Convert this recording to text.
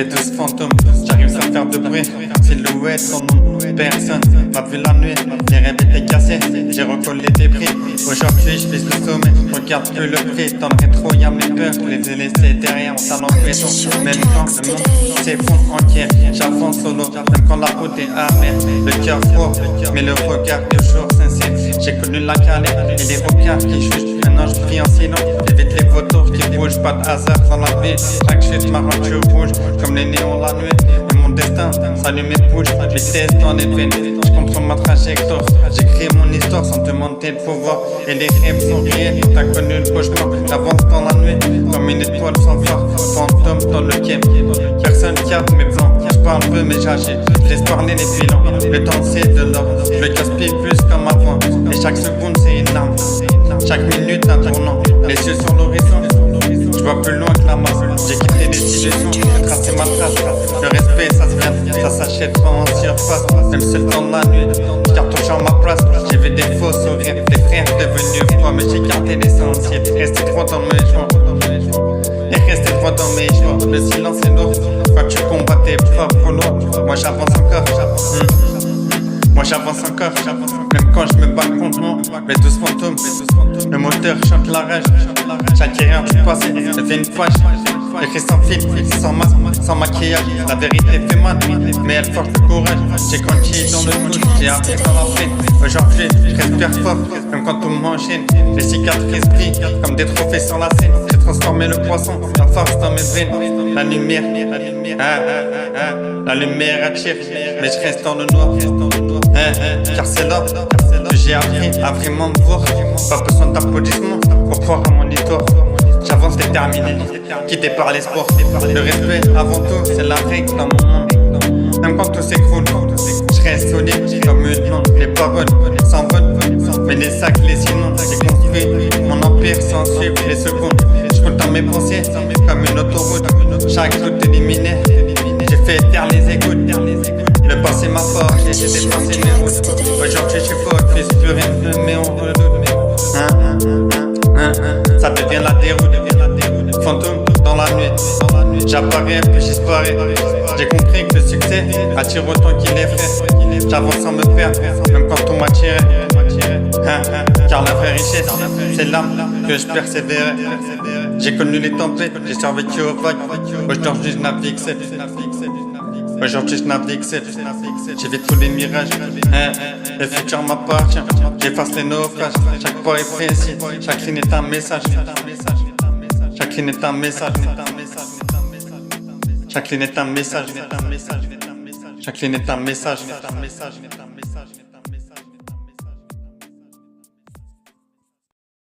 Les douze fantômes, j'arrive sans faire de bruit. Silhouette sans nom, personne m'a vu la nuit. Les rêves étaient cassés, j'ai recollé des prix. Aujourd'hui je vise le sommet, regarde plus le prix. Dans le rétro y'a mes peurs, je les ai laissés derrière en talent présent. Même quand le monde s'effondre entier, j'avance solo, même quand la route est amère. Le cœur froid, mais le regard toujours sincère. J'ai connu la galère et les regards qui jugent. Maintenant je prie en silence, j'évite les vautours qui bougent. Pas de hasard dans la vie, chaque chute m'a rendu rouge comme les néons la nuit. Et mon destin s'allume et bouge, vitesse dans les veines. Je comprends ma trajectoire, j'écris mon histoire sans demander le pouvoir. Et les rêves sont réels, t'as connu le cauchemar. J'avance dans la nuit comme une étoile sans phare. Fantôme dans le game, personne capte mes plans. Je parle peu mais j'agis, je laisse parler les bilans. Le temps c'est de l'or, je le gaspille plus comme avant. Et chaque seconde c'est une arme, chaque minute un tournant. Les yeux sur l'horizon, je vois plus loin que la masse. J'ai quitté les illusions, j'ai tracé ma trace. Le respect ça se vient, ça s'achète pas en surface. Même seul dans la nuit, je garde toujours ma place. J'ai vu des faux sourires, des frères devenus froids. Mais j'ai gardé l'essentiel, resté droit dans mes joints. Et resté droit dans mes choix. Le silence est lourd, quand tu combats tes propres lois. Moi j'avance encore, moi j'avance encore, même quand je me bats contre moi. Les douze fantômes, le moteur chante la rage. Chaque erreur du passé devient une page. Écrit sans filtre, sans masque, sans maquillage. La vérité fait mal, mais elle force le courage. J'ai grandi dans le doute, j'ai appris dans la peine. Aujourd'hui, je respire fort, même quand tout m'enchaîne. Les cicatrices brillent comme des trophées sur la scène. J'ai transformé le poisson en force dans mes veines. La lumière, la lumière attire, mais je reste dans le noir. Car c'est là que j'ai appris à vraiment me voir. Pas besoin d'applaudissements pour croire à mon histoire. J'avance déterminé, quitté par l'espoir. Le respect avant tout, c'est la règle dans mon monde. Même quand tout s'écroule, je reste solide comme une main. Les paroles s'envolent, mais les sacs, les sinon. J'ai construit mon empire sans suivre les secondes. Je roule dans mes pensées comme une autoroute. Chaque route éliminée, j'ai fait taire les écoutes. Le passé m'a forgé, j'ai dépassé mes routes. Aujourd'hui je suis focus, plus rien ne met en redoute. Ça devient la déroute. Fantôme dans la nuit, j'apparais puis j'isparais. J'ai compris que le succès attire autant qu'il est vrai. J'avance sans me perdre, même quand on m'attirait. Car la vraie richesse, c'est l'âme que je persévérais. J'ai connu les tempêtes, j'ai survécu aux vagues. Aujourd'hui je navigue seul. Aujourd'hui je navigue seul. J'évite tous les mirages. Le futur m'appartient. J'efface les naufrages. Chaque pas est précis. Chaque ligne est un message. Chaque ligne est un message. Chaque ligne est un message. Chaque ligne est un message.